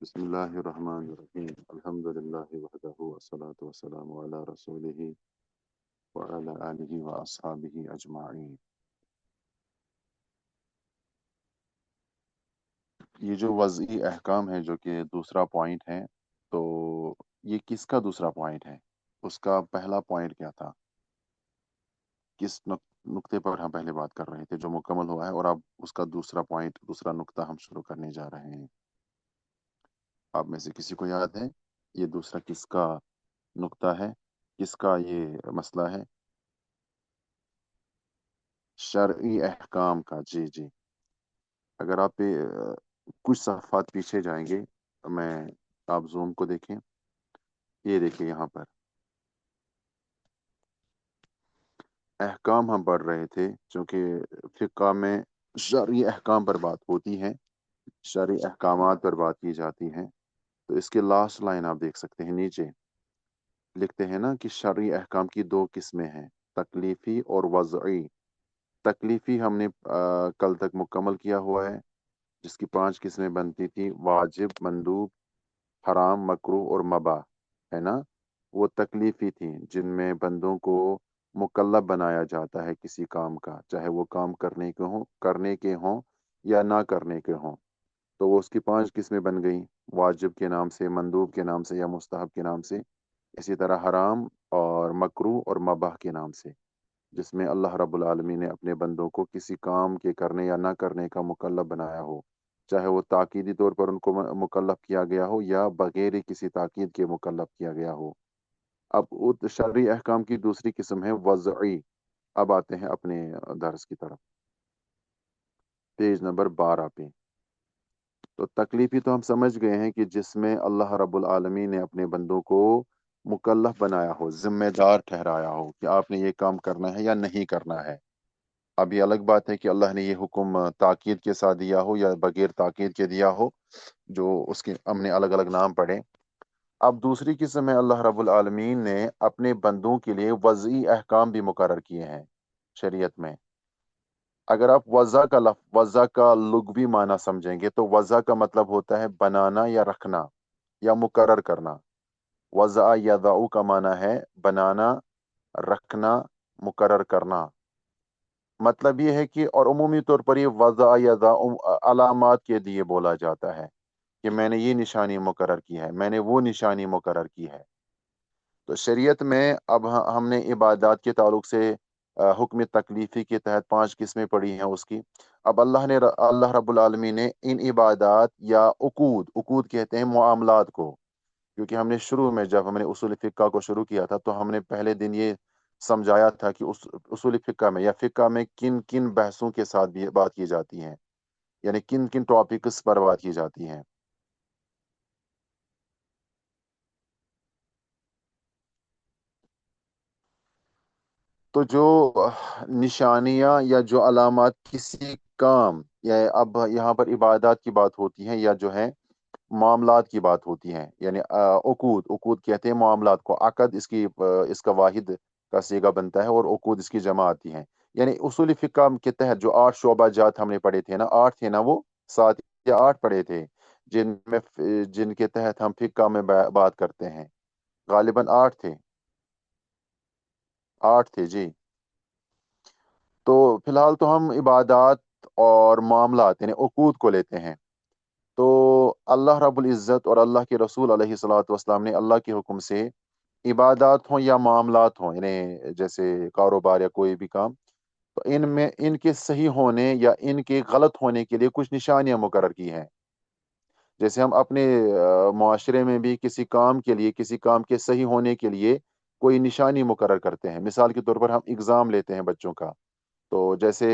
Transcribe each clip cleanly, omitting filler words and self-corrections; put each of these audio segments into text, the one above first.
بسم اللہ الرحمن الرحیم الحمد للہ وحدہ والصلاة والسلام علی رسولہ وعلی آلہ واصحابہ اجمعین۔ یہ جو وضعی احکام ہے جو کہ دوسرا پوائنٹ ہے، تو یہ کس کا دوسرا پوائنٹ ہے؟ اس کا پہلا پوائنٹ کیا تھا؟ کس نقطے پر ہم پہلے بات کر رہے تھے جو مکمل ہوا ہے، اور اب اس کا دوسرا پوائنٹ، دوسرا نقطہ ہم شروع کرنے جا رہے ہیں۔ آپ میں سے کسی کو یاد ہے یہ دوسرا کس کا نقطہ ہے، کس کا یہ مسئلہ ہے؟ شرعی احکام کا، جی جی۔ اگر آپ کچھ صفحات پیچھے جائیں گے، میں آپ زوم کو دیکھیں، یہ دیکھیں یہاں پر احکام ہم پڑھ رہے تھے، چونکہ فقہ میں شرعی احکام پر بات ہوتی ہے، شرعی احکامات پر بات کی جاتی ہے۔ تو اس کے لاسٹ لائن آپ دیکھ سکتے ہیں، نیچے لکھتے ہیں نا کہ شرعی احکام کی دو قسمیں ہیں، تکلیفی اور وضعی۔ تکلیفی ہم نے کل تک مکمل کیا ہوا ہے، جس کی 5 قسمیں بنتی تھی: واجب، مندوب، حرام، مکروہ اور مباح، ہے نا؟ وہ تکلیفی تھی جن میں بندوں کو مکلف بنایا جاتا ہے کسی کام کا، چاہے وہ کام کرنے کے ہوں یا نہ کرنے کے ہوں۔ تو وہ اس کی 5 قسمیں بن گئیں، واجب کے نام سے، مندوب کے نام سے یا مستحب کے نام سے، اسی طرح حرام اور مکروہ اور مباح کے نام سے، جس میں اللہ رب العالمین نے اپنے بندوں کو کسی کام کے کرنے یا نہ کرنے کا مکلف بنایا ہو، چاہے وہ تاکیدی طور پر ان کو مکلف کیا گیا ہو یا بغیر کسی تاکید کے مکلف کیا گیا ہو۔ اب شرعی احکام کی دوسری قسم ہے وضعی۔ اب آتے ہیں اپنے درس کی طرف، پیج نمبر 12 پہ۔ تو تکلیفی تو ہم سمجھ گئے ہیں کہ جس میں اللہ رب العالمین نے اپنے بندوں کو مکلف بنایا ہو، ذمہ دار ٹھہرایا ہو کہ آپ نے یہ کام کرنا ہے یا نہیں کرنا ہے۔ اب یہ الگ بات ہے کہ اللہ نے یہ حکم تاکید کے ساتھ دیا ہو یا بغیر تاکید کے دیا ہو، جو اس کے ہم نے الگ الگ نام پڑھے۔ اب دوسری قسم میں اللہ رب العالمین نے اپنے بندوں کے لیے وضعی احکام بھی مقرر کیے ہیں شریعت میں۔ اگر آپ وضع کا لغوی معنی سمجھیں گے تو وضع کا مطلب ہوتا ہے بنانا یا رکھنا یا مقرر کرنا۔ وضع یضع کا معنی ہے بنانا، رکھنا، مقرر کرنا۔ مطلب یہ ہے کہ، اور عمومی طور پر یہ وضع یضع علامات کے لیے بولا جاتا ہے کہ میں نے یہ نشانی مقرر کی ہے، میں نے وہ نشانی مقرر کی ہے۔ تو شریعت میں اب ہم نے عبادات کے تعلق سے حکم تکلیفی کے تحت 5 قسمیں پڑھی ہیں اس کی۔ اب اللہ رب العالمین نے ان عبادات یا عقود کہتے ہیں معاملات کو، کیونکہ ہم نے شروع میں جب ہم نے اصول فقہ کو شروع کیا تھا تو ہم نے پہلے دن یہ سمجھایا تھا کہ اصول فقہ میں یا فقہ میں کن کن بحثوں کے ساتھ بھی بات کی جاتی ہیں، یعنی کن کن ٹاپکس پر بات کی جاتی ہیں۔ تو جو نشانیاں یا جو علامات کسی کام، یا اب یہاں پر عبادات کی بات ہوتی ہے یا جو ہے معاملات کی بات ہوتی ہے، یعنی عقود کہتے ہیں معاملات کو۔ عقد اس کا واحد کا صیغہ بنتا ہے، اور عقود اس کی جمع آتی ہیں۔ یعنی اصول فقہ کے تحت جو 8 شعبہ جات ہم نے پڑھے تھے نا، 8 تھے نا، وہ 7 یا 8 پڑھے تھے، جن کے تحت ہم فقہ میں بات کرتے ہیں، غالباً 8 تھے، 8 تھے جی۔ تو فی الحال تو ہم عبادات اور معاملات یعنی عقود کو لیتے ہیں۔ تو اللہ رب العزت اور اللہ کے رسول علیہ الصلوۃ والسلام نے اللہ کے حکم سے عبادات ہوں یا معاملات ہوں، یعنی جیسے کاروبار یا کوئی بھی کام، تو ان میں ان کے صحیح ہونے یا ان کے غلط ہونے کے لیے کچھ نشانیاں مقرر کی ہیں۔ جیسے ہم اپنے معاشرے میں بھی کسی کام کے لیے، کسی کام کے صحیح ہونے کے لیے کوئی نشانی مقرر کرتے ہیں۔ مثال کے طور پر ہم اگزام لیتے ہیں بچوں کا، تو جیسے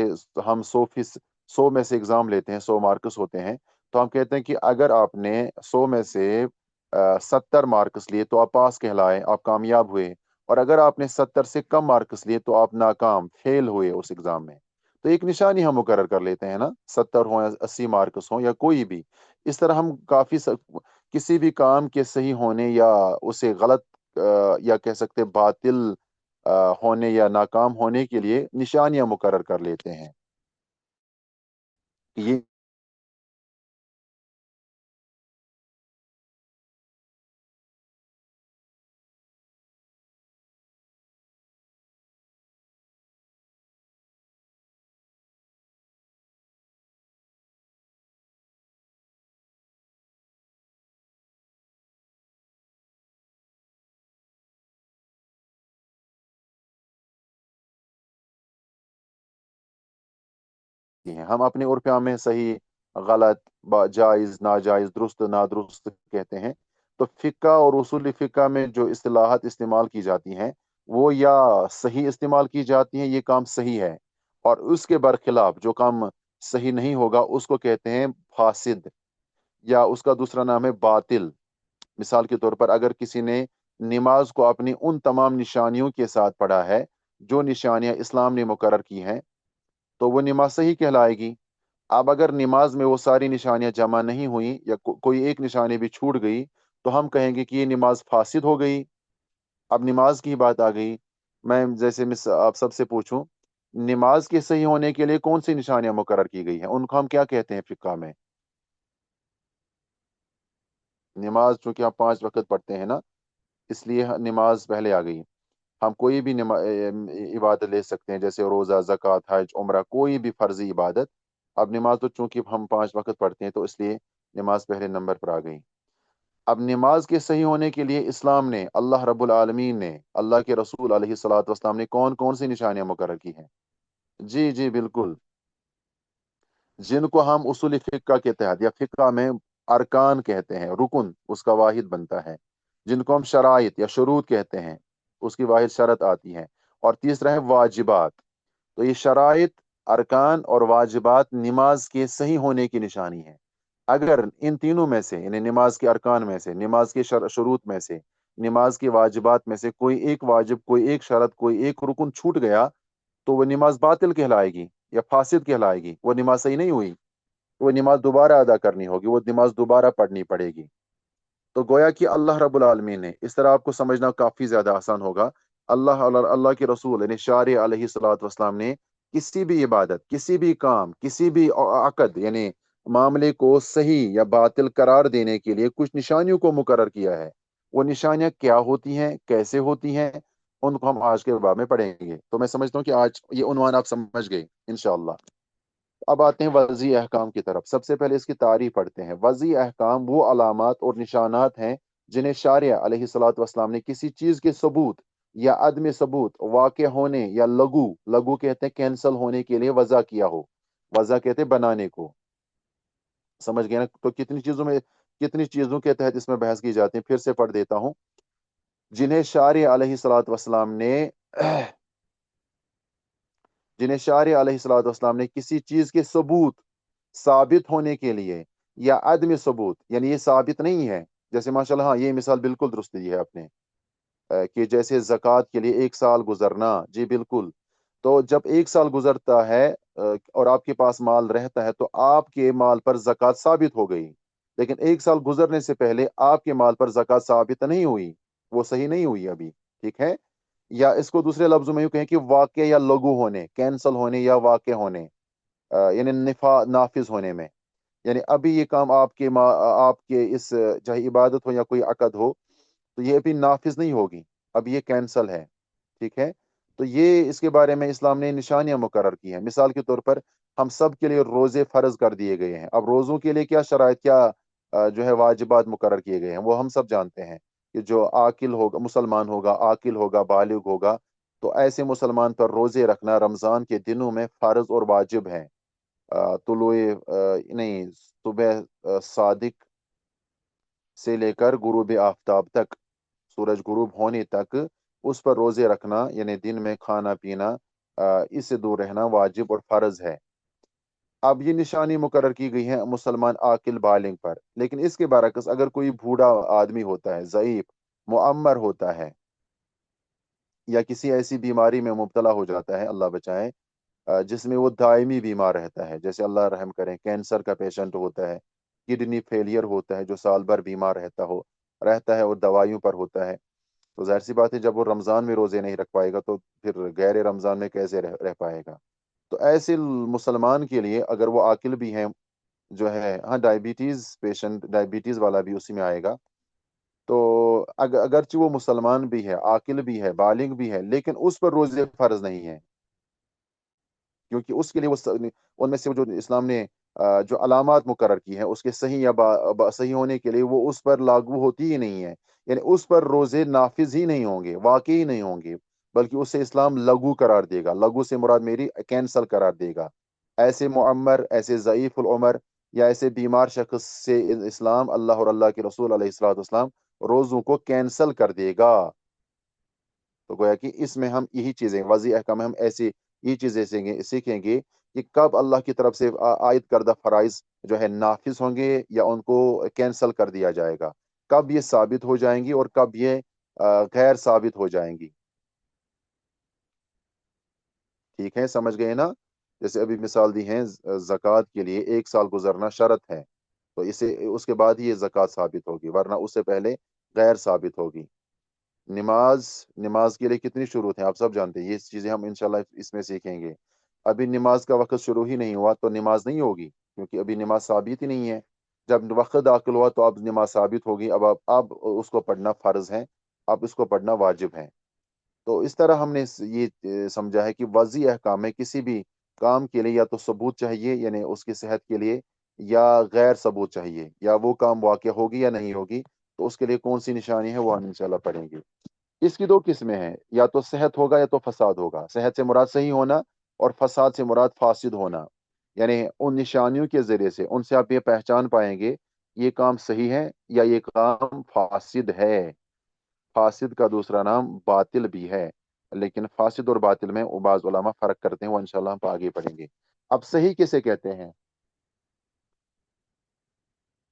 ہم 100 میں سے ایگزام لیتے ہیں، 100 مارکس ہوتے ہیں، تو ہم کہتے ہیں کہ اگر آپ نے 100 میں سے 70 مارکس لیے تو آپ پاس کہلائے، آپ کامیاب ہوئے، اور اگر آپ نے 70 سے کم مارکس لیے تو آپ ناکام، فیل ہوئے اس ایگزام میں۔ تو ایک نشانی ہم مقرر کر لیتے ہیں نا، 70 ہوں یا 80 مارکس ہوں یا کوئی بھی۔ اس طرح ہم کسی بھی کام کے صحیح ہونے یا اسے غلط یا کہہ سکتے باطل ہونے یا ناکام ہونے کے لیے نشانیاں مقرر کر لیتے ہیں۔ یہ हैं। हम अपने उर्फ में सही, गलत, जायज़, नाजायज़, दुरुस्त, नादुरुस्त कहते हैं। तो फ़िक़्ह और उसूल फ़िक़्ह में जो इस्तिलाहात इस्तेमाल की जाती हैं, वो या सही इस्तेमाल की जाती हैं, ये काम सही है, और उसके बरखिलाफ जो काम सही नहीं होगा उसको कहते हैं फासिद, या उसका दूसरा नाम है बातिल। मिसाल के तौर पर अगर किसी ने नमाज को अपनी उन तमाम निशानियों के साथ पढ़ा है जो निशानियां इस्लाम ने मुकर्रर की हैं, तो वो नमाज सही कहलाएगी। अब अगर नमाज में वो सारी निशानियां जमा नहीं हुई, या कोई एक निशानी भी छूट गई, तो हम कहेंगे कि ये नमाज फासिद हो गई। अब नमाज की बात आ गई। मैं जैसे मिस आप सबसे पूछूं, नमाज के सही होने के लिए कौन सी निशानियां मुकर्रर की गई हैं, उनको हम क्या कहते हैं फिक्का में? नमाज चूंकि आप 5 वक्त पढ़ते हैं ना, इसलिए नमाज पहले आ गई। हम कोई भी इबादत ले सकते हैं, जैसे रोज़ा, ज़कात, हज, उम्रा, कोई भी फर्जी इबादत। अब नमाज तो चूंकि हम 5 वक्त पढ़ते हैं, तो इसलिए नमाज पहले नंबर पर आ गई। अब नमाज के सही होने के लिए इस्लाम ने, अल्लाह रब्बुल आलमीन ने, अल्लाह के रसूल अलैहिस्सलातु वस्सलाम ने कौन कौन सी निशानियां मुकर्रर की हैं? जी जी बिल्कुल। जिनको हम उसूल फिक्का के तहत, या फिक्का में अरकान कहते हैं, रुकन उसका वाहिद बनता है, जिनको हम शराइत या शुरूत कहते हैं, उसकी वाहिद शरत आती है। और तीसरा है वाजिबात। तो ये शराइत, अरकान और वाजिबात नमाज के सही होने की निशानी है। अगर इन तीनों में से, यानी नमाज के अरकान में से, नमाज के शुरूत में से, नमाज के वाजिबात में से कोई एक वाजिब, कोई एक शरत, कोई एक रुकन छूट गया, तो वो नमाज बातिल कहलाएगी या फासिद कहलाएगी, वो नमाज सही नहीं हुई। वो नमाज दोबारा अदा करनी होगी, वो नमाज दोबारा पढ़नी पड़ेगी। तो गोया कि अल्लाह रब्बुल आलमीन ने, इस तरह आपको समझना काफी ज्यादा आसान होगा, अल्लाह अल्लाह के रसूल यानी शारी अलैहिस्सलातु वस्सलाम ने किसी भी इबादत, किसी भी काम, किसी भी अकद यानी मामले को सही या बातिल करार देने के लिए कुछ निशानियों को मुकर्रर किया है। वो निशानियां क्या होती हैं, कैसे होती हैं, उनको हम आज के बाब में पढ़ेंगे। तो मैं समझता हूँ कि आज ये उन्वान आप समझ गए इंशाअल्लाह। अब आते हैं वज़ी अहकाम की तरफ। सबसे पहले इसकी तारीफ पढ़ते हैं। वज़ी अहकाम वो अलामात और निशानात हैं जिन्हें शारिया अलैहिस्सलातु वस्सलाम ने किसी चीज़ के सबूत या अदम सबूत, वाक़ होने या लगू, लगू कहते हैं कैंसल होने के लिए वज़ा किया हो। वज़ा कहते हैं बनाने को। समझ गए ना? तो कितनी चीज़ों के तहत इसमें बहस की जाती है, फिर से पढ़ देता हूँ। जिन्हें शारिया अलैहिस्सलातु वस्सलाम ने जिन्हें शारिया अलैहिस्सलातु वस्सलाम ने किसी चीज़ के सबूत साबित होने के लिए, या अदम सबूत यानी ये साबित नहीं है। जैसे माशाल्लाह, हाँ, ये मिसाल बिल्कुल दुरुस्त दी है आपने, कि जैसे ज़कात के लिए 1 साल गुजरना। जी बिल्कुल। तो जब 1 साल गुजरता है, और आपके पास माल रहता है, तो आपके माल पर ज़कात साबित हो गई। लेकिन 1 साल गुजरने से पहले आपके माल पर ज़कात साबित नहीं हुई, वो सही नहीं हुई अभी। ठीक है? या इसको दूसरे लफ्जों में यूं कहें कि वाक़े या लगू होने, कैंसल होने या वाक़े होने, यानी निफा नाफिज होने में। यानी अभी ये काम आपके इस, चाहे इबादत हो या कोई अकद हो, तो ये अभी नाफिज नहीं होगी, अब ये कैंसल है। ठीक है? तो ये इसके बारे में इस्लाम ने निशानियां मुकर्रर की हैं। मिसाल के तौर पर हम सब के लिए रोजे फर्ज कर दिए गए हैं। अब रोजों के लिए क्या शराइत, क्या जो है वाजिबात मुकर्रर किए गए हैं, वो हम सब जानते हैं कि जो आकिल होगा, मुसलमान होगा, आकिल होगा, बालिग होगा, तो ऐसे मुसलमान पर रोजे रखना रमजान के दिनों में फर्ज और वाजिब है। तुलुए नहीं, सुबह सादिक से लेकर गुरूब आफ्ताब तक, सूरज गुरूब होने तक उस पर रोजे रखना, यानी दिन में खाना पीना, इससे दूर रहना वाजिब और फर्ज है। अब ये निशानी मुकर्रर की गई है मुसलमान आकिल बालिग पर। लेकिन इसके बरअक्स अगर कोई बूढ़ा आदमी होता है, ज़ईफ, मुअम्मर होता है, या किसी ऐसी बीमारी में मुब्तला हो जाता है, अल्लाह बचाए, जिसमें वो दायमी बीमार रहता है, जैसे अल्लाह रहम करें कैंसर का पेशेंट होता है, किडनी फेलियर होता है, जो साल भर बीमार रहता है और दवाइयों पर होता है, तो जाहिर सी बात है जब वो रमज़ान में रोज़े नहीं रख पाएगा, तो फिर गैर रमज़ान में कैसे रह पाएगा। तो ऐसे मुसलमान के लिए, अगर वो आकिल भी हैं, जो है, हाँ, डायबिटीज़ पेशेंट, डायबिटीज़ वाला भी उसी में आएगा। तो अगरचे वो मुसलमान भी है, आकिल भी है, बालिग भी है, लेकिन उस पर रोज़े फ़र्ज़ नहीं है, क्योंकि उसके लिए उनमें से जो इस्लाम ने जो अलामात मुकर्रर की हैं, उसके सही या सही होने के लिए वो उस पर लागू होती ही नहीं है। यानी उस पर रोज़े नाफिज ही नहीं होंगे, वाक़ई ही नहीं होंगे, बल्कि उसे इस्लाम लघु करार देगा। लघु से मुराद मेरी कैंसल करार देगा। ایسے معمر، ایسے ضعیف العمر یا ایسے بیمار شخص سے اسلام اللہ اور اللہ کے رسول علیہ الصلوۃ والسلام روزوں کو کینسل کر دے گا۔ تو گویا کہ اس میں ہم یہی چیزیں واضح احکام میں ہم ایسی یہ چیزیں سیکھیں گے کہ کب اللہ کی طرف سے عائد کردہ فرائض جو ہے نافذ ہوں گے یا ان کو کینسل کر دیا جائے گا، کب یہ ثابت ہو جائیں گی اور کب یہ غیر ثابت ہو جائیں گی۔ ٹھیک ہے، سمجھ گئے نا؟ جیسے ابھی مثال دی ہے، زکوٰۃ کے لیے 1 سال گزرنا شرط ہے، تو اسے اس کے بعد ہی یہ زکوٰۃ ثابت ہوگی، ورنہ اس سے پہلے غیر ثابت ہوگی۔ نماز نماز کے لیے کتنی شروط ہیں آپ سب جانتے ہیں، یہ چیزیں ہم انشاءاللہ اس میں سیکھیں گے۔ ابھی نماز کا وقت شروع ہی نہیں ہوا تو نماز نہیں ہوگی، کیونکہ ابھی نماز ثابت ہی نہیں ہے۔ جب وقت داخل ہوا تو اب نماز ثابت ہوگی، اب اس کو پڑھنا فرض ہے، اب اس کو پڑھنا واجب ہے۔ تو اس طرح ہم نے یہ سمجھا ہے کہ وضعی احکام میں کسی بھی کام کے لیے یا تو ثبوت چاہیے، یعنی اس کی صحت کے لیے، یا غیر ثبوت چاہیے، یا وہ کام واقع ہوگی یا نہیں ہوگی، تو اس کے لیے کون سی نشانی ہے وہ ہم انشاءاللہ پڑھیں گے۔ اس کی 2 قسمیں ہیں، یا تو صحت ہوگا یا تو فساد ہوگا۔ صحت سے مراد صحیح ہونا، اور فساد سے مراد فاسد ہونا، یعنی ان نشانیوں کے ذریعے سے ان سے آپ یہ پہچان پائیں گے یہ کام صحیح ہے یا یہ کام فاسد ہے۔ فاسد کا دوسرا نام باطل بھی ہے، لیکن فاسد اور باطل میں بعض علماء فرق کرتے ہیں، وہ انشاءاللہ ہم آگے پڑھیں گے۔ اب صحیح کسے کہتے ہیں؟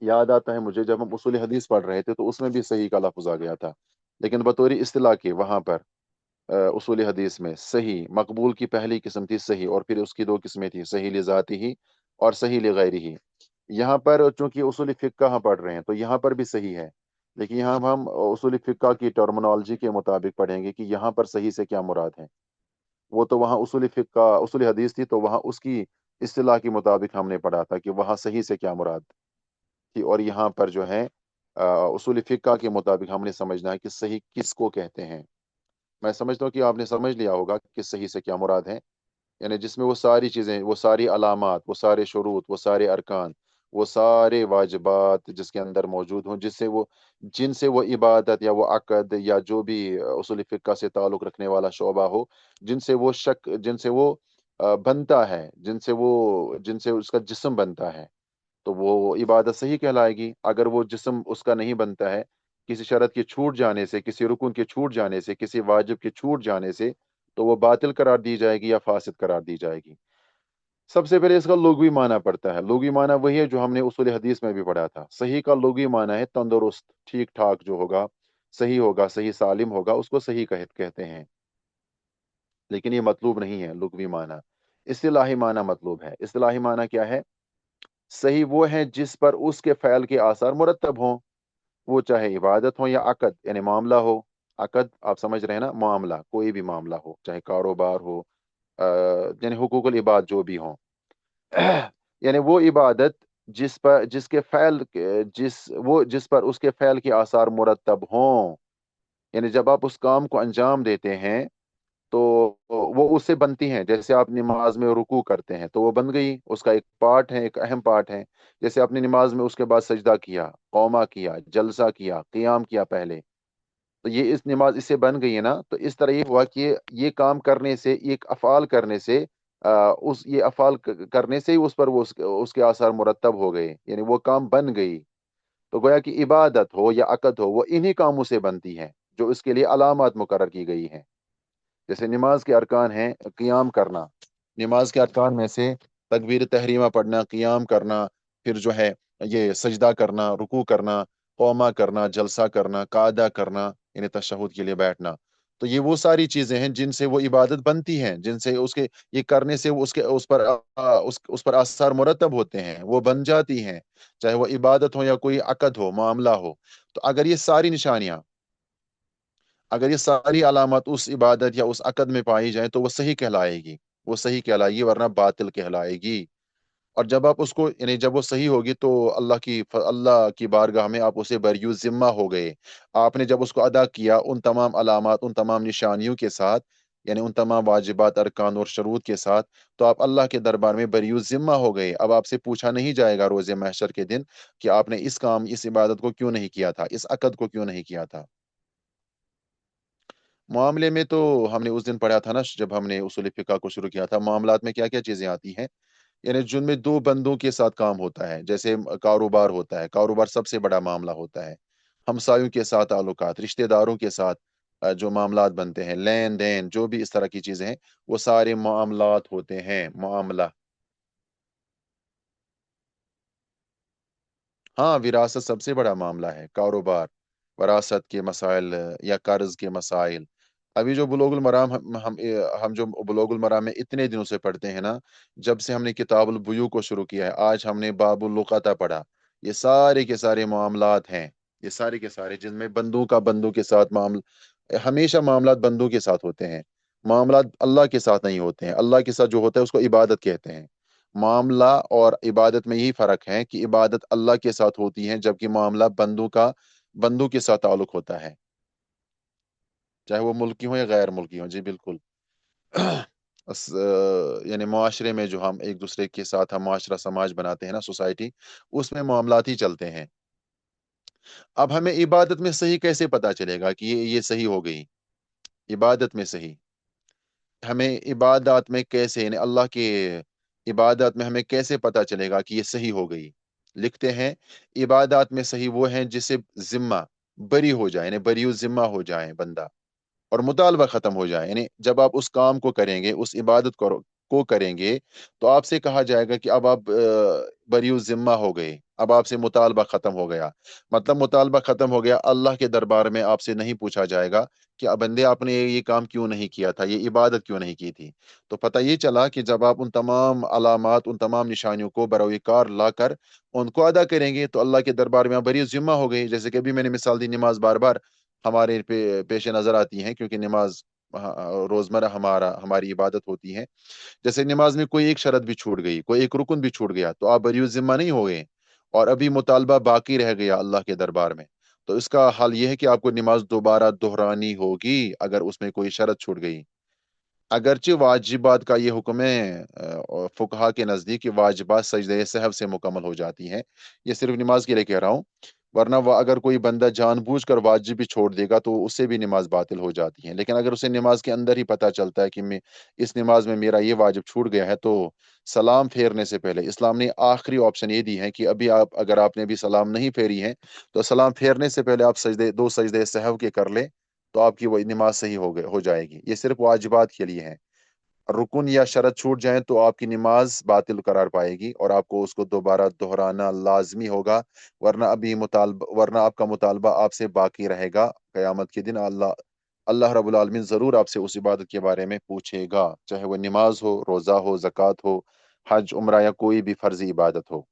یاد آتا ہے مجھے جب ہم اصول حدیث پڑھ رہے تھے تو اس میں بھی صحیح کا لفظ آ گیا تھا، لیکن بطور اصطلاح کے وہاں پر اصول حدیث میں صحیح مقبول کی پہلی قسم تھی صحیح، اور پھر اس کی 2 قسمیں تھیں، صحیح لذاتی ہی اور صحیح لغیری ہی۔ یہاں پر چونکہ اصول فقہ ہم پڑھ رہے ہیں تو یہاں پر بھی صحیح ہے، لیکن یہاں ہم اصول فقہ کی ٹرمنالوجی کے مطابق پڑھیں گے کہ یہاں پر صحیح سے کیا مراد ہے۔ وہ تو وہاں اصول فقہ اصول حدیث تھی، تو وہاں اس کی اصطلاح کے مطابق ہم نے پڑھا تھا کہ وہاں صحیح سے کیا مراد تھی، اور یہاں پر جو ہے اصول فقہ کے مطابق ہم نے سمجھنا ہے کہ صحیح کس کو کہتے ہیں۔ میں سمجھتا ہوں کہ آپ نے سمجھ لیا ہوگا کہ صحیح سے کیا مراد ہے، یعنی جس میں وہ ساری چیزیں، وہ ساری علامات، وہ سارے شروط، وہ سارے ارکان، وہ سارے واجبات جس کے اندر موجود ہوں، جن سے وہ عبادت یا وہ عقد یا جو بھی اصول فقہ سے تعلق رکھنے والا شعبہ ہو، جن سے وہ بنتا ہے، جن سے اس کا جسم بنتا ہے، تو وہ عبادت صحیح کہلائے گی۔ اگر وہ جسم اس کا نہیں بنتا ہے، کسی شرط کے چھوٹ جانے سے، کسی رکن کے چھوٹ جانے سے، کسی واجب کے چھوٹ جانے سے، تو وہ باطل قرار دی جائے گی یا فاسد قرار دی جائے گی۔ سب سے پہلے اس کا لغوی معنی پڑتا ہے۔ لغوی معنی وہی ہے جو ہم نے اصول حدیث میں بھی پڑھا تھا۔ صحیح کا لغوی معنی ہے تندرست، ٹھیک ٹھاک جو ہوگا، صحیح سالم ہوگا، اس کو صحیح کہتے ہیں، لیکن یہ مطلوب نہیں ہے لغوی معنی۔ اصطلاحی معنی مطلوب ہے۔ اصطلاحی معنی کیا ہے؟ صحیح وہ ہے جس پر اس کے فعل کے آثار مرتب ہوں، وہ چاہے عبادت ہو یا عقد، یعنی معاملہ ہو۔ عقد آپ سمجھ رہے ہیں نا، معاملہ کوئی بھی معاملہ ہو، چاہے کاروبار ہو، یعنی حقوق العباد جو بھی ہوں، یعنی وہ عبادت جس کے فعل جس پر اس کے فعل کے آثار مرتب ہوں، یعنی جب آپ اس کام کو انجام دیتے ہیں تو وہ اس سے بنتی ہیں۔ جیسے آپ نماز میں رکوع کرتے ہیں تو وہ بن گئی، اس کا ایک پارٹ ہے، ایک اہم پارٹ ہے۔ جیسے آپ نے نماز میں اس کے بعد سجدہ کیا، قومہ کیا، جلسہ کیا، قیام کیا پہلے، تو یہ اس نماز اس سے بن گئی ہے نا۔ تو اس طرح یہ ہوا کہ یہ کام کرنے سے، ایک افعال کرنے سے، یہ افعال کرنے سے ہی اس پر اس کے آثار مرتب ہو گئے، یعنی وہ کام بن گئی۔ تو گویا کہ عبادت ہو یا عقد ہو، وہ انہی کاموں سے بنتی ہے جو اس کے لیے علامات مقرر کی گئی ہیں۔ جیسے نماز کے ارکان ہیں قیام کرنا، نماز کے ارکان میں سے تکبیر تحریمہ پڑھنا، قیام کرنا، پھر جو ہے یہ سجدہ کرنا، رکوع کرنا، قومہ کرنا، جلسہ کرنا، قعدہ کرنا، یعنی تشہد کے لیے بیٹھنا۔ تو یہ وہ ساری چیزیں ہیں جن سے وہ عبادت بنتی ہیں، جن سے یہ کرنے سے اس پر آثار مرتب ہوتے ہیں، وہ بن جاتی ہیں، چاہے وہ عبادت ہو یا کوئی عقد ہو، معاملہ ہو۔ تو اگر یہ ساری علامات اس عبادت یا اس عقد میں پائی جائیں تو وہ صحیح کہلائے گی، وہ صحیح کہلائے گی، ورنہ باطل کہلائے گی۔ اور جب آپ اس کو، یعنی جب وہ صحیح ہوگی تو اللہ کی بارگاہ میں آپ اسے بریو ذمہ ہو گئے۔ آپ نے جب اس کو ادا کیا ان تمام علامات، ان تمام نشانیوں کے ساتھ، یعنی ان تمام واجبات، ارکان اور شروط کے ساتھ، تو آپ اللہ کے دربار میں بریو ذمہ ہو گئے۔ اب آپ سے پوچھا نہیں جائے گا روز محشر کے دن کہ آپ نے اس عبادت کو کیوں نہیں کیا تھا، اس عقد کو کیوں نہیں کیا تھا۔ معاملے میں تو ہم نے اس دن پڑھا تھا نا، جب ہم نے اصول فقہ کو شروع کیا تھا، معاملات میں کیا کیا چیزیں آتی ہیں؟ यानी जिनमें दो बंदों के साथ काम होता है, जैसे कारोबार होता है, कारोबार सबसे बड़ा मामला होता है। हमसायों के साथ ताल्लुकात, रिश्तेदारों के साथ जो मामलात बनते हैं, लेन देन, जो भी इस तरह की चीजें हैं, वो सारे मामलात होते हैं, मामला। हाँ, विरासत सबसे बड़ा मामला है, कारोबार, वरासत के मसाइल या कर्ज के मसाइल। अभी जो बुलोगुल मराम हम जो बुलोगुल मराम में इतने दिनों से पढ़ते हैं ना, जब से हमने किताबुल बुयू को शुरू किया है, आज हमने बाबुल लुकाता पढ़ा। ये सारे के सारे मामलात हैं, ये सारे के सारे जिनमें बंदों का बंदों के साथ मामला, हमेशा मामलात बंदों के साथ होते हैं। मामलात अल्लाह के साथ नहीं होते हैं। अल्लाह के साथ जो होता है उसको इबादत कहते हैं। मामला और इबादत में यही फर्क है कि इबादत अल्लाह के साथ होती है, जबकि मामला बंदों के साथ ताल्लुक होता है, चाहे वो मुल्की हो या गैर मुल्की हो। जी बिल्कुल। यानी माशरे में जो हम एक दूसरे के साथ हम माशरा समाज बनाते हैं ना, सोसाइटी, उसमें मामलात ही चलते हैं। अब हमें इबादत में सही कैसे पता चलेगा कि ये सही हो गई? इबादत में सही, हमें इबादत में कैसे, यानी अल्लाह के इबादत में हमें कैसे पता चलेगा कि ये सही हो गई? लिखते हैं, इबादत में सही वो है जिसे जिम्मा बरी हो जाए, यानी बरी जिम्मा हो जाए बंदा, और मुतालबा खत्म हो जाए। यानी जब आप उस काम को करेंगे, उस इबादत को करेंगे, तो आपसे कहा जाएगा कि अब आप बरी जिम्मा हो गए, अब आपसे मुतालबा खत्म हो गया। मतलब मुतालबा खत्म हो गया, अल्लाह के दरबार में आपसे नहीं पूछा जाएगा कि अब बंदे आपने ये काम क्यों नहीं किया था, ये इबादत क्यों नहीं की थी। तो पता ये चला कि जब आप उन तमाम अलामात, उन तमाम निशानियों को बरोकार लाकर उनको अदा करेंगे, तो अल्लाह के दरबार में आप बरी जिम्मा हो गई। जैसे कि अभी मैंने मिसाल दी, नमाज बार बार हमारे पेश नजर आती हैं, क्योंकि नमाज रोजमर्रा हमारी इबादत होती है। जैसे नमाज में कोई एक शर्त भी छूट गई, कोई एक रुकन भी छूट गया, तो आप बरी जिम्मा नहीं हो गए, और अभी मुतालबा बाकी रह गया अल्लाह के दरबार में। तो इसका हल यह है कि आपको नमाज दोबारा दोहरानी होगी अगर उसमें कोई शर्त छूट गई। अगरचे वाजिबात का ये हुक्म है, फुकहा के नज़दीक, कि वाजिबात सजदे सहव से मुकम्मल हो जाती हैं। ये सिर्फ नमाज के लिए कह रहा हूँ, वरना अगर कोई बंदा जानबूझकर वाजिब भी छोड़ देगा तो उससे भी नमाज बातिल हो जाती है। लेकिन अगर उसे नमाज के अंदर ही पता चलता है कि मैं इस नमाज में मेरा ये वाजिब छूट गया है, तो सलाम फेरने से पहले इस्लाम ने आखिरी ऑप्शन ये दी है कि अभी आप, अगर आपने भी सलाम नहीं फेरी है, तो सलाम फेरने से पहले आप दो सजदे सहव के कर ले, तो आपकी वही नमाज सही हो जाएगी। ये सिर्फ वाजिबात के लिए है। रुकन या शरत छूट जाए तो आपकी नमाज बातिल करार पाएगी, और आपको उसको दोबारा दोहराना लाजमी होगा, वरना आपका मुतालबा आपसे बाकी रहेगा। कयामत के दिन अल्लाह अल्लाह रब्बुल आलमीन जरूर आपसे उस इबादत के बारे में पूछेगा, चाहे वो नमाज हो, रोजा हो, जक़ात हो, हज उम्रा या कोई भी फर्जी इबादत हो।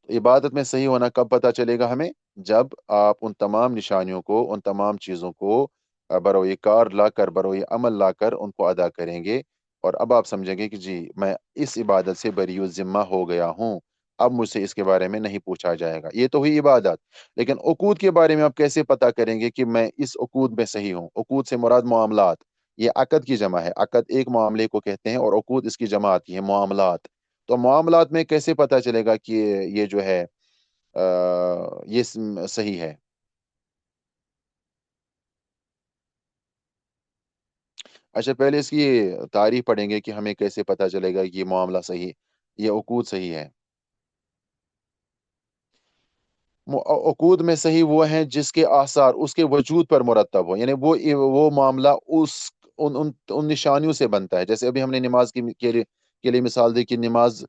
इबादत में सही होना कब पता चलेगा हमें? जब आप उन तमाम निशानियों को, उन तमाम चीज़ों को बरोए कार लाकर, बरोए अमल लाकर उनको अदा करेंगे, और अब आप समझेंगे कि जी, मैं इस इबादत से बरी ज़िम्मा हो गया हूँ, अब मुझसे इसके बारे में नहीं पूछा जाएगा। ये तो हुई इबादत। लेकिन उकूद के बारे में आप कैसे पता करेंगे कि मैं इस उकूद में सही हूँ? उकूद से मुराद मामलात, ये अक़द की जमा है। अक़द एक मामले को कहते हैं, और उकूद इसकी जमा आती है, मामलात। तो मामलात में कैसे पता चलेगा कि ये जो है ये सही है? अच्छा, पहले इसकी तारीफ पढ़ेंगे कि हमें कैसे पता चलेगा कि ये मामला सही, ये उकूद सही है। उकूद में सही वो है जिसके आसार उसके वजूद पर मुरतब हो, यानी वो मामला उस उन उन निशानियों से बनता है। जैसे अभी हमने नमाज के लिए मिसाल दी कि नमाज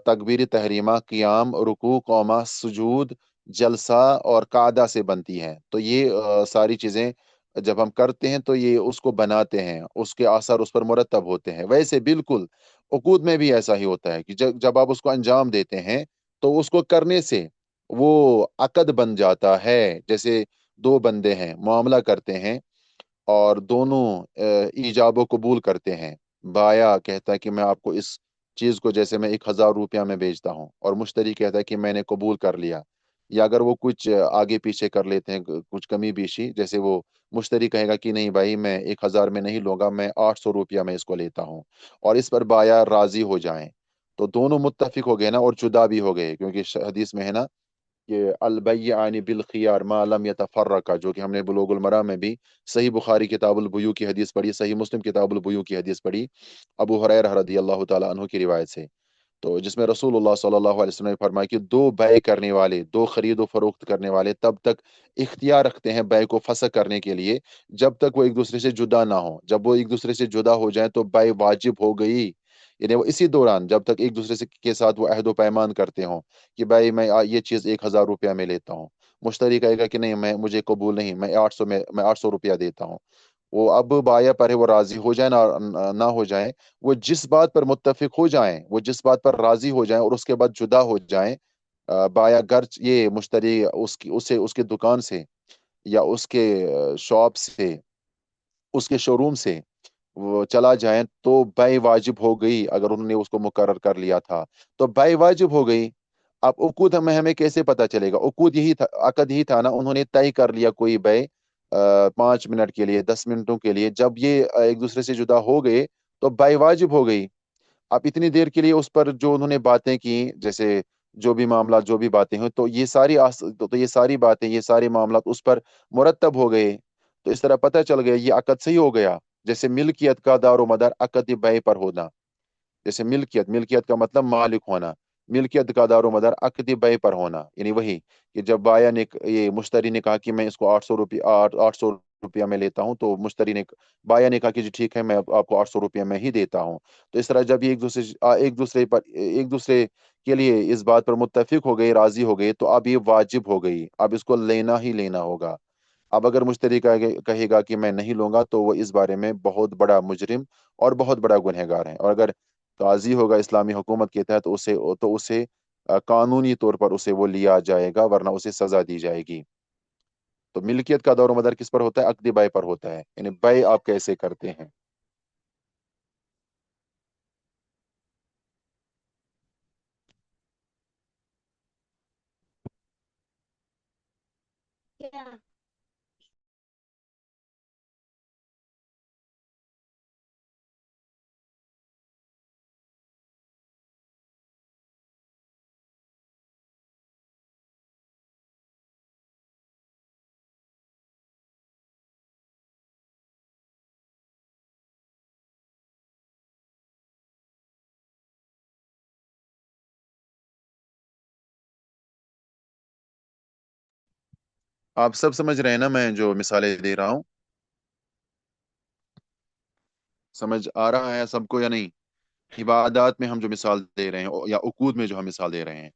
तकबीर तहरीमा, क़ियाम, रुकू, कौमा, सुजूद, जलसा और कादा से बनती है। तो ये सारी चीजें जब हम करते हैं तो ये उसको बनाते हैं, उसके आसार उस पर मुरतब होते हैं। वैसे बिल्कुल उकूद में भी ऐसा ही होता है कि जब जब आप उसको अंजाम देते हैं, तो उसको करने से वो अकद बन जाता है। जैसे दो बंदे हैं, मामला करते हैं, और दोनों ईजाब कबूल करते हैं। बाया कहता है कि मैं आपको इस चीज को, जैसे मैं 1,000 रुपया में बेचता हूँ, और मुश्तरी कहता है कि मैंने कबूल कर लिया। या अगर वो कुछ आगे पीछे कर लेते हैं, कुछ कमी बेशी, जैसे वो मुश्तरी कहेगा कि नहीं भाई, मैं 1,000 में नहीं लूंगा, मैं 800 रुपया में इसको लेता हूँ, और इस पर बाया राजी हो जाए, तो दोनों मुत्तफिक हो गए ना, और जुदा भी हो गए। क्योंकि हदीस में है ना कि अलबय्यानी बिल खियार मा लम यतफर्रका, जो कि हमने बुलूगुल मराम में भी, सही बुखारी किताबुल बुयू की हदीस पढ़ी, सही मुस्लिम किताबुल बुयू की हदीस पढ़ी, अबू हुरैरा रदियल्लाहु ताला अन्हु की रिवायत से। तो जिसमें रसूलुल्लाह सल्लल्लाहु अलैहि वसल्लम ने फरमाया कि दो बै करने वाले, दो खरीद व फरोख्त करने वाले तब तक इख्तियार रखते हैं बै को फसख करने के लिए जब तक वो एक दूसरे से जुदा ना हो। जब वो एक दूसरे से जुदा हो जाए तो बै वाजिब हो गई। यानी वो इसी दौरान जब तक एक दूसरे से के साथ वो अहद व पैमान करते हों कि भाई मैं ये चीज़ 1,000 रुपया में लेता हूँ, मुश्तरी कहेगा कि नहीं, मैं मुझे कबूल नहीं, मैं 800 रुपया देता हूँ। वो अब बाया पर है, वो राजी हो जाए ना हो जाए, वो जिस बात पर मुत्तफिक हो जाएं, वो जिस बात पर राजी हो जाएं और उसके बाद जुदा हो जाएं, बाया घर ये मुश्तरी उसकी उसे उसके दुकान से या उसके शॉप से, उसके शोरूम से वो चला जाए तो बै वाजिब हो गई। अगर उन्होंने उसको मुकर्रर कर लिया था तो बै वाजिब हो गई। अब उकूद हमें हमें कैसे पता चलेगा? उकूद यही था, अकद यही था ना, उन्होंने तय कर लिया कोई बै 5 मिनट के लिए, 10 मिनटों के लिए, जब ये एक दूसरे से जुदा हो गए तो बै वाजिब हो गई। अब इतनी देर के लिए उस पर जो उन्होंने बातें की, जैसे जो भी मामला जो भी बातें हुई, तो ये सारी तो ये सारी बातें, ये सारे मामला उस पर मुरतब हो गए। तो इस तरह पता चल गया ये अकद सही हो गया। जैसे मिल्कियत का दारो मदार अकद बै पर होना। जैसे मिल्कियत, मिल्कियत का मतलब मालिक होना, मिल्कियत का दारो मदार अकद बै पर होना। यानी वही कि जब बाया ने, ये मुश्तरी ने कहा कि मैं इसको 800 रुपया में लेता हूँ, तो बाया ने कहा कि जी ठीक है, मैं आपको 800 रुपया में ही देता हूँ। तो इस तरह जब ये एक दूसरे के लिए इस बात पर मुत्तफिक हो गए, राजी हो गए, तो अब ये वाजिब हो गई, अब इसको लेना ही लेना होगा। अब अगर मुश्तरी कहेगा कि मैं नहीं लूंगा तो वो इस बारे में बहुत बड़ा मुजरिम और बहुत बड़ा गुनहगार है। और अगर काजी होगा इस्लामी हुकूमत के तहत, उसे कानूनी तौर पर उसे वो लिया जाएगा, वरना उसे सजा दी जाएगी। तो मिल्कियत का दौर मदार किस पर होता है? अक्दी बाई पर होता है। यानी बाई आप कैसे करते हैं। आप सब समझ रहे हैं ना मैं जो मिसालें दे रहा हूँ? समझ आ रहा है सबको या नहीं? इबादत में हम जो मिसाल दे रहे हैं या उकूद में जो हम मिसाल दे रहे हैं,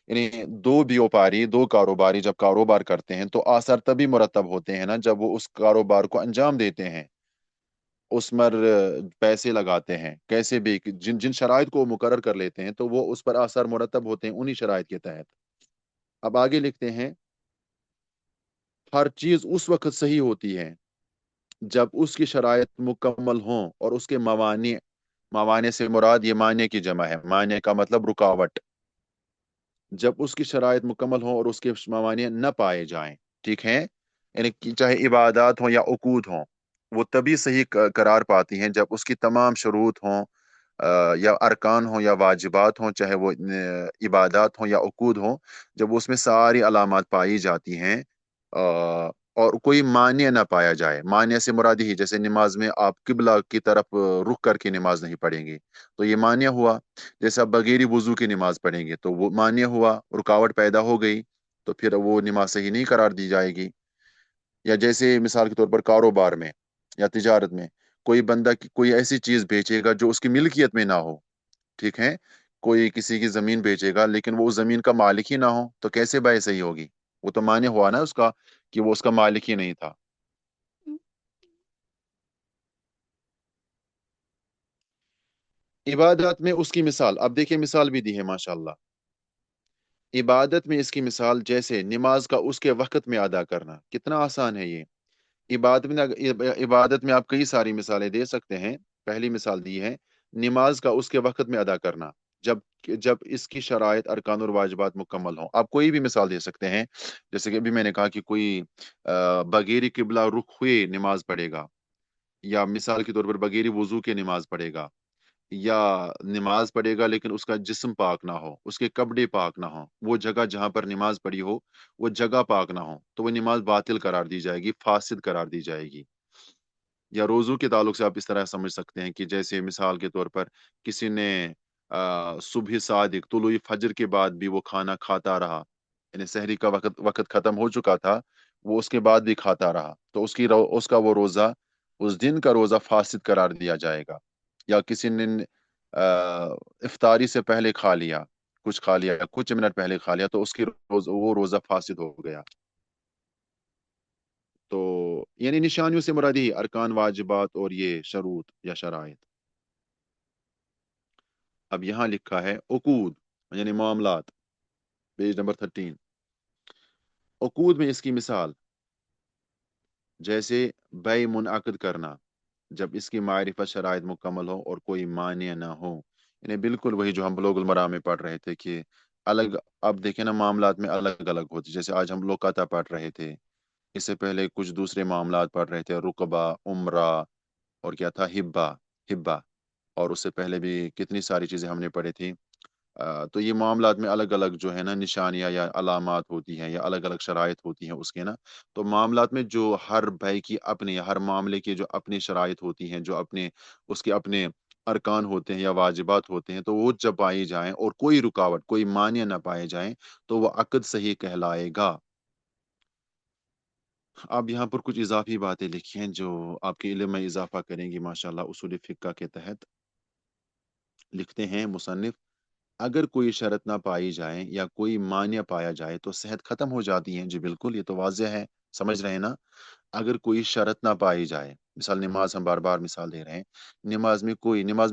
यानी दो व्यापारी, दो कारोबारी जब कारोबार करते हैं तो आसार तभी मुरतब होते हैं ना जब वो उस कारोबार को अंजाम देते हैं, उस पर पैसे लगाते हैं, कैसे भी जिन जिन शराइत को वो मुकर्रर कर लेते हैं तो वो उस पर आसार मुरतब होते हैं उन्हीं शराइत के तहत। अब आगे लिखते हैं, हर चीज उस वक्त सही होती है जब उसकी शराइत मुकम्मल हों और उसके मवानी, मवाने से मुराद ये माने की जमा है, माने का मतलब रुकावट, जब उसकी शराइत मुकम्मल हो और उसके मवाने न पाए जाएं। ठीक है, यानी कि चाहे इबादत हो या उकूद हो, वो तभी सही करार पाती हैं जब उसकी तमाम शुरूत हों, या अरकान हो या वाजिबात हों, चाहे वो इबादत हो या उकूद हो, जब उसमें सारी अलामात पाई जाती हैं, और कोई मान्य ना पाया जाए। मान्य से मुराद ही, जैसे नमाज में आप किबला की तरफ रुख करके नमाज नहीं पढ़ेंगे तो ये मान्य हुआ। जैसे आप बगैर वजू की नमाज पढ़ेंगे तो वो मान्य हुआ, रुकावट पैदा हो गई तो फिर वो नमाज सही नहीं करार दी जाएगी। या जैसे मिसाल के तौर पर कारोबार में या तिजारत में, कोई बंदा कोई ऐसी चीज बेचेगा जो उसकी मिल्कियत में ना हो। ठीक है, कोई किसी की जमीन बेचेगा लेकिन वो उस जमीन का मालिक ही ना हो, तो कैसे बाय सही होगी? वो तो मान्य हुआ ना उसका कि वो उसका मालिक ही नहीं था। इबादत में उसकी मिसाल, अब देखिए मिसाल भी दी है माशाल्लाह। इबादत में इसकी मिसाल जैसे नमाज का उसके वक्त में अदा करना, कितना आसान है ये। इबादत में आप कई सारी मिसालें दे सकते हैं। पहली मिसाल दी है नमाज का उसके वक्त में अदा करना, जब जब इसकी शराइत अरकान और वाजिबात मुकम्मल हों। आप कोई भी मिसाल दे सकते हैं, जैसे कि अभी मैंने कहा कि कोई बगैर किबला रुख हुए नमाज पढ़ेगा, या मिसाल के तौर पर बगैर वजू के नमाज पढ़ेगा, या नमाज पढ़ेगा लेकिन उसका जिस्म पाक ना हो, उसके कपड़े पाक ना हो, वो जगह जहां पर नमाज पढ़ी हो वो जगह पाक ना हो, तो वो नमाज बातिल करार दी जाएगी, फासिद करार दी जाएगी। या रोजू के ताल्लुक से आप इस तरह समझ सकते हैं कि जैसे मिसाल के तौर पर किसी ने सुबह सादिक तुलुई फजर के बाद भी वो खाना खाता रहा, यानी सहरी का वक्त वक्त खत्म हो चुका था, वो उसके बाद भी खाता रहा, तो उसका वो रोजा, उस दिन का रोजा फासिद करार दिया जाएगा। या किसी ने इफ्तारी से पहले खा लिया, कुछ खा लिया, कुछ मिनट पहले खा लिया, तो उसकी वो रोजा फासिद हो गया। तो यानी निशानियों से मुराद ही अरकान वाजिबात और ये शरूत या शराइत। अब यहाँ लिखा है उकूद, यानी मामलात, पेज नंबर 13। उकूद में इसकी मिसाल, जैसे बे मुनअक़द करना, जब इसकी मारिफत शराइत मुकम्मल हो और कोई मानिया ना हो, यानी बिल्कुल वही जो हम बुलूगुल मराम में पढ़ रहे थे कि अलग, अब देखे ना मामलात में अलग अलग होती, जैसे आज हम लोग कता पढ़ रहे थे, इससे पहले कुछ दूसरे मामलात पढ़ रहे थे, रुकबा, उम्रा, और क्या था, हिब्बा, हिब्बा, और उससे पहले भी कितनी सारी चीजें हमने पढ़ी थी। तो ये मामलात में अलग अलग जो है ना निशानियाँ या अलामात होती हैं या अलग अलग शराइत होती हैं उसके ना। तो मामलात में जो हर भाई की अपनी, हर मामले की जो अपनी शराइत होती हैं, जो अपने उसके अपने अरकान होते हैं या वाजिबात होते हैं, तो वो जब पाई जाएं और कोई रुकावट, कोई मानिया ना पाए जाएं, तो वह अक़द सही कहलाएगा। अब यहाँ पर कुछ इजाफी बातें लिखी हैं जो आपके इल्म में इजाफा करेंगी माशाल्लाह उसूल फिक्का के तहत। लिखते हैं मुसन्निफ, अगर कोई शर्त ना पाई जाए या कोई मान्य पाया जाए तो सेहत खत्म हो जाती है। जी बिल्कुल, ये तो वाज़ेह है, समझ रहे हैं ना। अगर कोई शर्त ना पाई जाए, मिसाल नमाज, हम बार बार मिसाल दे रहे हैं, नमाज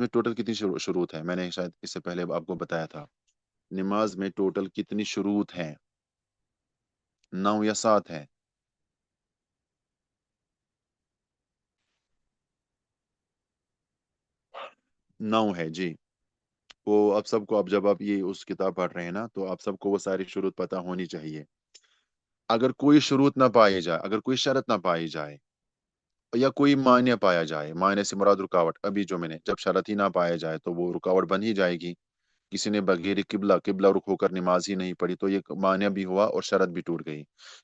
में टोटल कितनी शुरूत है, मैंने शायद इससे पहले आपको बताया था। नमाज में टोटल कितनी शुरूत हैं? 9 या 7 है? 9 है जी। वो अब सबको, अब जब आप ये उस किताब पढ़ रहे हैं ना, तो आप सबको वो सारी शुरूत पता होनी चाहिए। अगर कोई शुरूत ना पाई जाए, अगर कोई शर्त ना पाई जाए या कोई मान्य पाया जाए, मान्य से मुराद रुकावट, अभी जो मैंने, जब शर्त ही ना पाया जाए तो वो रुकावट बन ही जाएगी। किसी ने बगैर किबला किबला रुख होकर नमाज ही नहीं पढ़ी, तो ये मान्य भी हुआ और शरत भी टूट गई।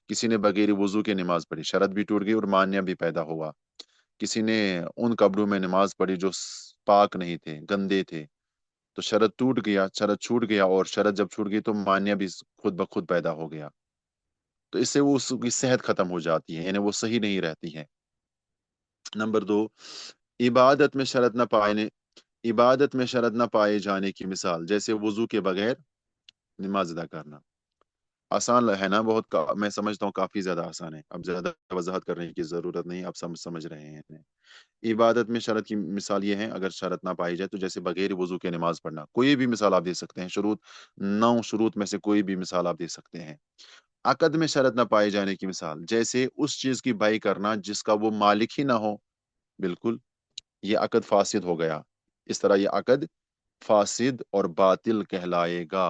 किसी ने बगैर वजू के नमाज पढ़ी, शरत भी टूट गई और मान्य भी पैदा हुआ। किसी ने उन कब्रों में नमाज पढ़ी जो पाक नहीं थे, गंदे थे, तो शरत टूट गया, शरत छूट गया, और शरत जब छूट गई तो मान्य भी खुद ब खुद पैदा हो गया। तो इससे वो उसकी सेहत खत्म हो जाती है, यानी वो सही नहीं रहती है। नंबर 2, इबादत में शरत न पाए इबादत में शरत न पाए जाने की मिसाल, जैसे वजू के बगैर नमाज अदा करना। आसान है ना बहुत मैं समझता हूँ काफी ज्यादा आसान है, अब ज्यादा वजाहत करने की जरूरत नहीं, आप समझ रहे हैं। इबादत में शरत की मिसाल ये है, अगर शरत ना पाई जाए तो जैसे बगैर वजू के नमाज पढ़ना, कोई भी मिसाल आप दे सकते हैं, शुरूत 9 शुरूत में से कोई भी मिसाल आप दे सकते हैं। अकद में शरत ना पाए जाने की मिसाल, जैसे उस चीज की बाई करना जिसका वो मालिक ही ना हो। बिल्कुल, ये अकद फासिद हो गया। इस तरह ये अकद फासिद और बातिल कहलाएगा।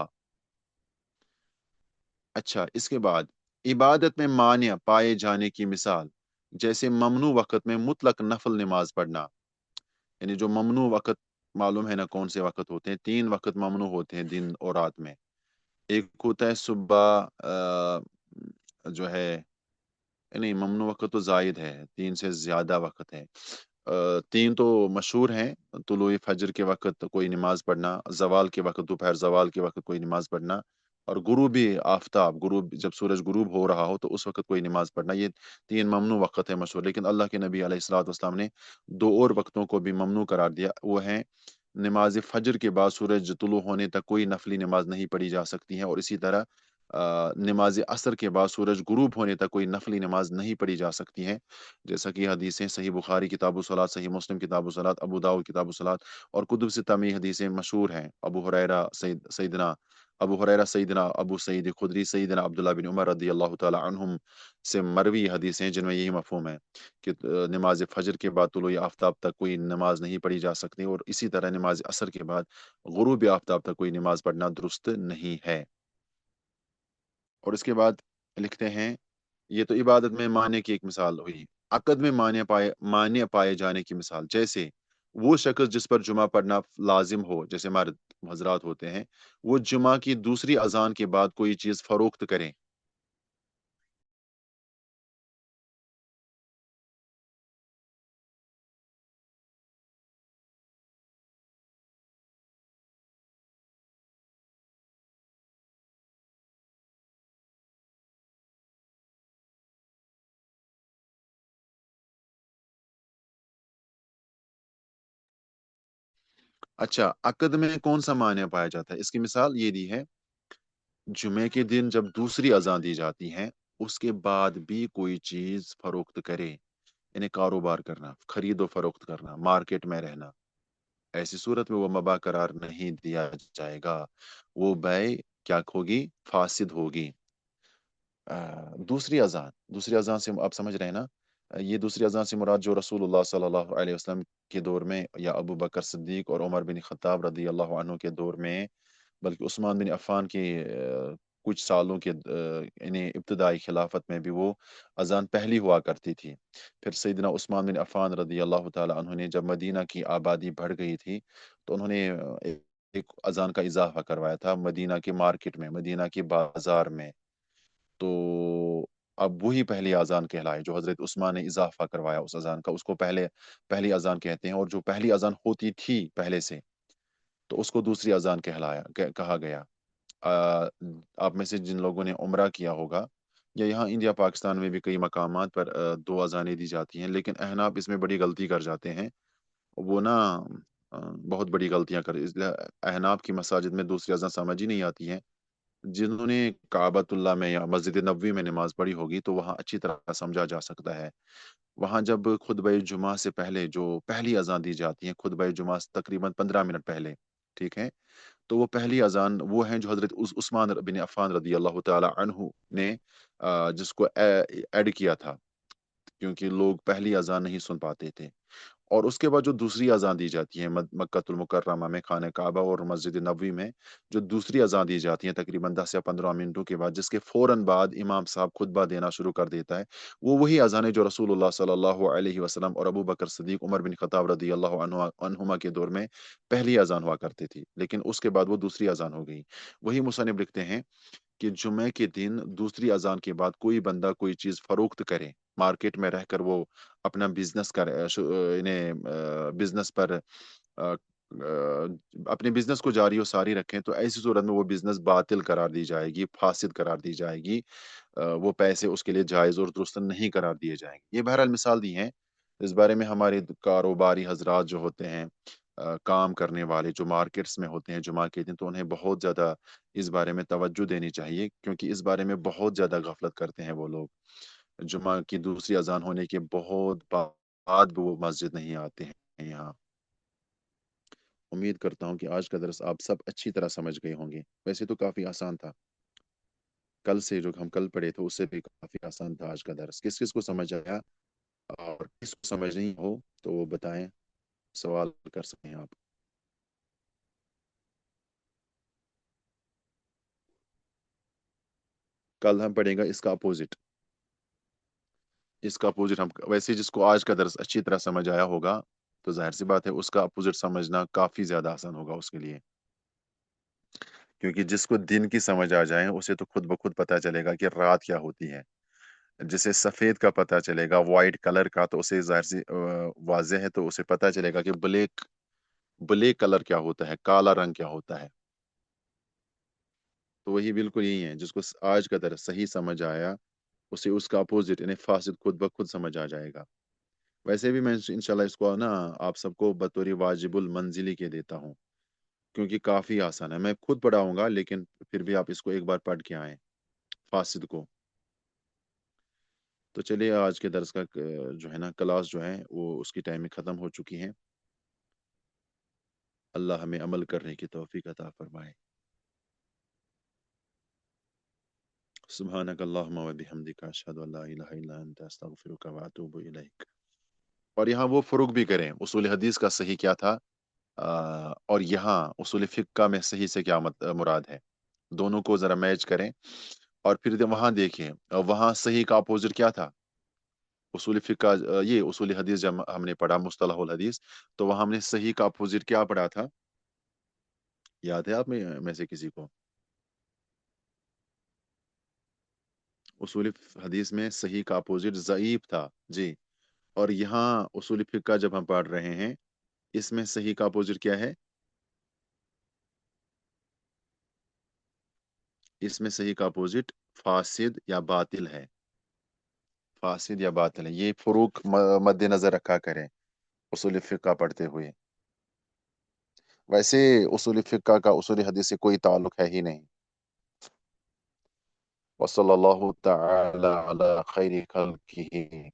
अच्छा, इसके बाद इबादत में मान्य पाए जाने की मिसाल, जैसे ममनू वक़्त में मुतलक नफल नमाज पढ़ना, यानी जो ममनू वक़्त, मालूम है ना कौन से वक़्त होते हैं, 3 वक़्त ममनू होते हैं दिन और रात में। एक होता है सुबह, जो है, नहीं ममनू वक़्त तो जायद है, 3 से ज्यादा वक़्त है। 3 तो मशहूर हैं, तुलुए फजर के वक़्त कोई नमाज पढ़ना, ज़वाल के वक़्त, दोपहर ज़वाल के वक़्त कोई नमाज पढ़ना, और गुरूबी आफ़ताब, गुरूब, जब सूरज गुरूब हो रहा हो तो उस वक़्त कोई नमाज पढ़ना। ये 3 ममनू वक़्त है मशहूर, लेकिन अल्लाह के नबी अलैहिस्सलातु वस्सलाम ने 2 और वक़्तों को भी ममनू करार दिया। वो हैं, नमाज फजर के बाद सूरज तुलु होने तक कोई नफली नमाज नहीं पढ़ी जा सकती है, और इसी तरह नमाज असर के बाद सूरज गुरूब होने तक कोई नफली नमाज नहीं पढ़ी जा सकती है। जैसा कि हदीसें सही बुखारी किताबुस सलात, सही मुस्लिम किताबुस सलात, अबू दाऊद किताबुस सलात और कुतुब सित्ता में हदीसें मशहूर हैं। अबू हुरैरा सैयदना अबू सईद खुदरी, सैयदना अब्दुल्लाह बिन उमर रदी अल्लाह ताला अन्हुम से मरवी हदीसें, जिनमें यही मफहूम है कि नमाज फजर के बाद तुलुई आफ्ताब तक कोई नमाज नहीं पढ़ी जा सकती, और इसी तरह नमाज असर के बाद गुरूब आफ्ताब तक कोई नमाज पढ़ना दुरुस्त नहीं है। और इसके बाद लिखते हैं, ये तो इबादत में मान्य की एक मिसाल हुई। अकद में मान्य पाए जाने की मिसाल, जैसे वो शख्स जिस पर जुमा पढ़ना लाजिम हो, जैसे मर्द हजरात होते हैं, वो जुमा की दूसरी अजान के बाद कोई चीज फरोख्त करें। अच्छा, अकद में कौन सा मान्य पाया जाता है? इसकी मिसाल ये दी है, जुमे के दिन जब दूसरी अजान दी जाती है, उसके बाद भी कोई चीज फरोख्त करे, यानी कारोबार करना, खरीदो फरोख्त करना, मार्केट में रहना, ऐसी सूरत में वो मबा करार नहीं दिया जाएगा। वो बै क्या होगी? फासिद होगी। दूसरी अजान से आप समझ रहे हैं ना? ये दूसरी अजान से मुराद जो रसूलुल्लाह सल्लल्लाहु अलैहि वसल्लम के दौर में या अबू बकर सिद्दीक और उमर बिन खत्ताब रदी अल्लाह अन्हु के दौर में, बल्कि उस्मान बिन अफ़ान के कुछ सालों के इन्हें इब्तदाई खिलाफत में भी वो अजान पहली हुआ करती थी। फिर सैयदना उस्मान बिन अफ़ान रदी अल्लाह ताला अन्हु ने जब मदीना की आबादी बढ़ गई थी, तो उन्होंने एक अजान का इजाफा करवाया था मदीना के मार्केट में, मदीना के बाजार में। तो अब वही पहली अजान कहलाए जो हजरत उस्मान ने इजाफा करवाया उस अजान का, उसको पहले पहली अजान कहते हैं। और जो पहली अजान होती थी पहले से, तो उसको दूसरी अजान कहा गया। आप में से जिन लोगों ने उम्रा किया होगा, या यहाँ इंडिया पाकिस्तान में भी कई मकामात पर दो अजानें दी जाती हैं, लेकिन अहनाफ इसमें बड़ी गलती कर जाते हैं। वो ना बहुत बड़ी गलतियां कर, इसलिए अहनाफ की मसाजिद में दूसरी अजान समझ ही नहीं आती है। जिन्होंने काबतुल्लाह में या मस्जिद नबवी में नमाज पढ़ी होगी, तो वहाँ अच्छी तरह समझा जा सकता है। वहाँ जब खुतबा जुमा से पहले जो पहली अजान दी जाती है, खुतबा जुमा से तकरीबन 15 मिनट पहले, ठीक है, तो वो पहली अजान वो है जो हजरत उस्मान बिन अफ़ान रदी अल्लाह ताला अन्हु ने जिसको ऐड किया था, क्योंकि लोग पहली अजान नहीं सुन पाते थे। और उसके बाद जो दूसरी अजान दी जाती है मक्कतुल मुकर्रमा में, खाने काबा और मस्जिद नबवी में, जो दूसरी अजान दी जाती है तकरीबन 10 या 15 मिनटों के बाद, जिसके फौरन बाद इमाम साहब खुतबा देना शुरू कर देता है, वो वही अजान है जो रसूलुल्लाह सल्लल्लाहु अलैहि वसल्लम और अबू बकर सिद्दीक, उमर बिन खत्ताब रदी अल्लाह अन्हुमा के दौर में पहली अजान हुआ करती थी, लेकिन उसके बाद वो दूसरी अजान हो गई। वही मुसन्निफ लिखते हैं कि जुमे के दिन दूसरी अजान के बाद कोई बंदा कोई चीज फरोख्त करे, मार्केट में रहकर वो अपना बिजनेस कर इन्हें बिजनेस पर अपने बिजनेस को जारी और सारी रखें, तो ऐसी सूरत में वो बिजनेस बातिल करार दी जाएगी, फासिद करार दी जाएगी। वो पैसे उसके लिए जायज और दुरुस्त नहीं करार दिए जाएंगे। ये बहरहाल मिसाल दी है। इस बारे में हमारे कारोबारी हजरात जो होते हैं, काम करने वाले जो मार्केट्स में होते हैं जुमा के दिन, तो उन्हें बहुत ज़्यादा इस बारे में तवज्जो देनी चाहिए, क्योंकि इस बारे में बहुत ज़्यादा गफलत करते हैं वो लोग। जुमा की दूसरी अजान होने के बहुत बाद भी वो मस्जिद नहीं आते हैं यहाँ। उम्मीद करता हूँ कि आज का दरस आप सब अच्छी तरह समझ गए होंगे। वैसे तो काफ़ी आसान था, कल से जो हम कल पढ़े थे उससे भी काफ़ी आसान था आज का दरस। किस किस को समझ आया और किसको समझ नहीं हो तो वो बताएं, सवाल कर सकते हैं आप। कल हम पढ़ेंगे इसका अपोजिट। इसका अपोजिट हम वैसे जिसको आज का दरस अच्छी तरह समझ आया होगा, तो जाहिर सी बात है उसका अपोजिट समझना काफ़ी ज़्यादा आसान होगा उसके लिए। क्योंकि जिसको दिन की समझ आ जाए उसे तो खुद ब खुद पता चलेगा कि रात क्या होती है। जिसे सफेद का पता चलेगा, वाइट कलर का, तो उसे जाहिर सी वाज़ेह है, तो उसे पता चलेगा कि ब्लैक ब्लैक कलर क्या होता है, काला रंग क्या होता है। तो वही बिल्कुल यही है, जिसको आज का दरस सही समझ आया, उसे उसका अपोजिट यानी फासिद खुद ब खुद समझ आ जाएगा। वैसे भी मैं इंशाल्लाह इसको ना आप सबको बतौर वाजिबुल मंजिली के देता हूँ, क्योंकि काफ़ी आसान है। मैं खुद पढ़ाऊंगा, लेकिन फिर भी आप इसको एक बार पढ़ के आए फासिद को। तो चलिए, आज के दरस का जो है ना क्लास जो है वो उसकी टाइमिंग ख़त्म हो चुकी है। अल्लाह हमें अमल करने की तौफीक अता फरमाए। सुब्हानक अल्लाहुम्मा व बिहम्दिका अशहदु अल्ला इलाहा इल्ला अंता अस्तगफिरुका व अतूबु इलैक। और यहाँ वो फुरुक भी करें, उसूल हदीस का सही क्या था, और यहाँ उसूल फिक्का में सही से क्या मुराद है, दोनों को जरा मैच करें। और फिर वहां देखें, वहां सही का अपोजिट क्या था। उसूल फिक्का, ये उसूल हदीस जब हमने पढ़ा मुस्तलहुल हदीस, तो वहां हमने सही का अपोजिट क्या पढ़ा था, याद है आप में से किसी को? उसूल हदीस में सही का अपोजिट ज़ईफ था जी। और यहाँ उसूल फिक्का जब हम पढ़ रहे हैं, इसमें सही का अपोजिट क्या है? इसमें सही का अपोजिट फासिद या बातिल है। फासिद या बातिल है, ये फुरूक मद्देनजर रखा करें उसूल फिक्का पढ़ते हुए। ویسے اصول فقہ کا اصول حدیث سے کوئی تعلق ہے ہی نہیں. وصلی اللہ تعالی علی خیر خلقہ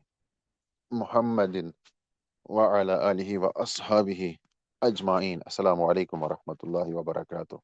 محمد وعلى آلہ واصحابہ اجمعین. السلام علیکم ورحمۃ اللہ وبرکاتہ.